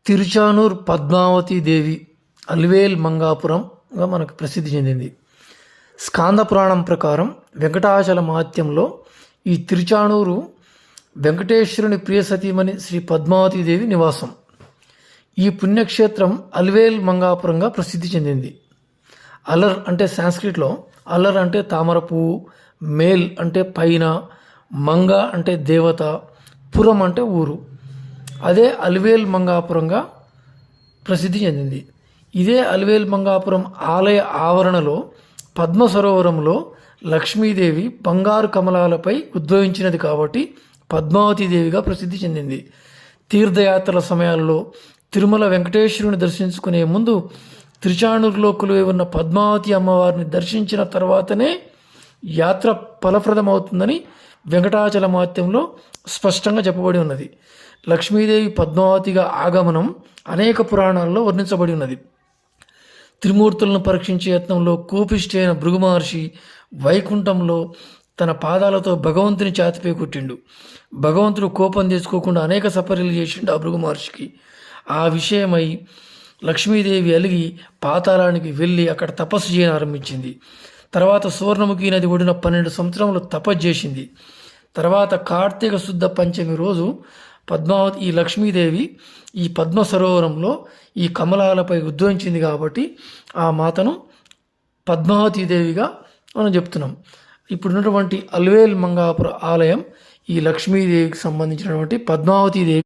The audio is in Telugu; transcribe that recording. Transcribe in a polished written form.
తిరుచానూర్ పద్మావతి దేవి అలివేల్ మంగాపురంగా మనకు ప్రసిద్ధి చెందింది. స్కాంద పురాణం ప్రకారం వెంకటాచల మహాత్యంలో ఈ తిరుచానూరు వెంకటేశ్వరుని ప్రియ సతీమణి శ్రీ పద్మావతీదేవి నివాసం. ఈ పుణ్యక్షేత్రం అలివేల్ మంగాపురంగా ప్రసిద్ధి చెందింది. అలర్ అంటే సాంస్క్రిట్లో అలర్ అంటే తామర పువ్వు, మేల్ అంటే పైన, మంగ అంటే దేవత, పురం అంటే ఊరు. అదే అలివేల్ మంగాపురంగా ప్రసిద్ధి చెందింది. ఇదే అలివేల్ మంగాపురం ఆలయ ఆవరణలో పద్మ సరోవరంలో లక్ష్మీదేవి బంగారు కమలాలపై ఉద్భవించినది కాబట్టి పద్మావతీదేవిగా ప్రసిద్ధి చెందింది. తీర్థయాత్రల సమయాల్లో తిరుమల వెంకటేశ్వరుని దర్శించుకునే ముందు తిరుచానూరులో కొలువై ఉన్న పద్మావతి అమ్మవారిని దర్శించిన తర్వాతనే యాత్ర ఫలప్రదమవుతుందని వెంకటాచల మహాత్మ్యంలో స్పష్టంగా చెప్పబడి ఉన్నది. లక్ష్మీదేవి పద్మావతిగా ఆగమనం అనేక పురాణాల్లో వర్ణించబడి ఉన్నది. త్రిమూర్తులను పరీక్షించే యత్నంలో కోపిష్టి అయిన భృగు మహర్షి వైకుంఠంలో తన పాదాలతో భగవంతుని ఛాతిపై కొట్టిండు. భగవంతుడు కోపం తెచ్చుకోకుండా అనేక సపర్యలు చేసిండు ఆ భృగు మహర్షికి. ఆ విషయమై లక్ష్మీదేవి అలిగి పాతాళానికి వెళ్ళి అక్కడ తపస్సు చేయని ఆరంభించింది. తర్వాత సువర్ణముఖి నది ఒడిన 12 సంవత్సరములు తపస్సు చేసింది. తర్వాత కార్తీక శుద్ధ పంచమి రోజు పద్మావతి ఈ లక్ష్మీదేవి ఈ పద్మ సరోవరంలో ఈ కమలాలపై ఉద్భవించింది కాబట్టి ఆ మాతను పద్మావతీదేవిగా మనం చెప్తున్నాం. ఇప్పుడున్నటువంటి అలివేల్ మంగాపుర ఆలయం ఈ లక్ష్మీదేవికి సంబంధించినటువంటి పద్మావతీదేవి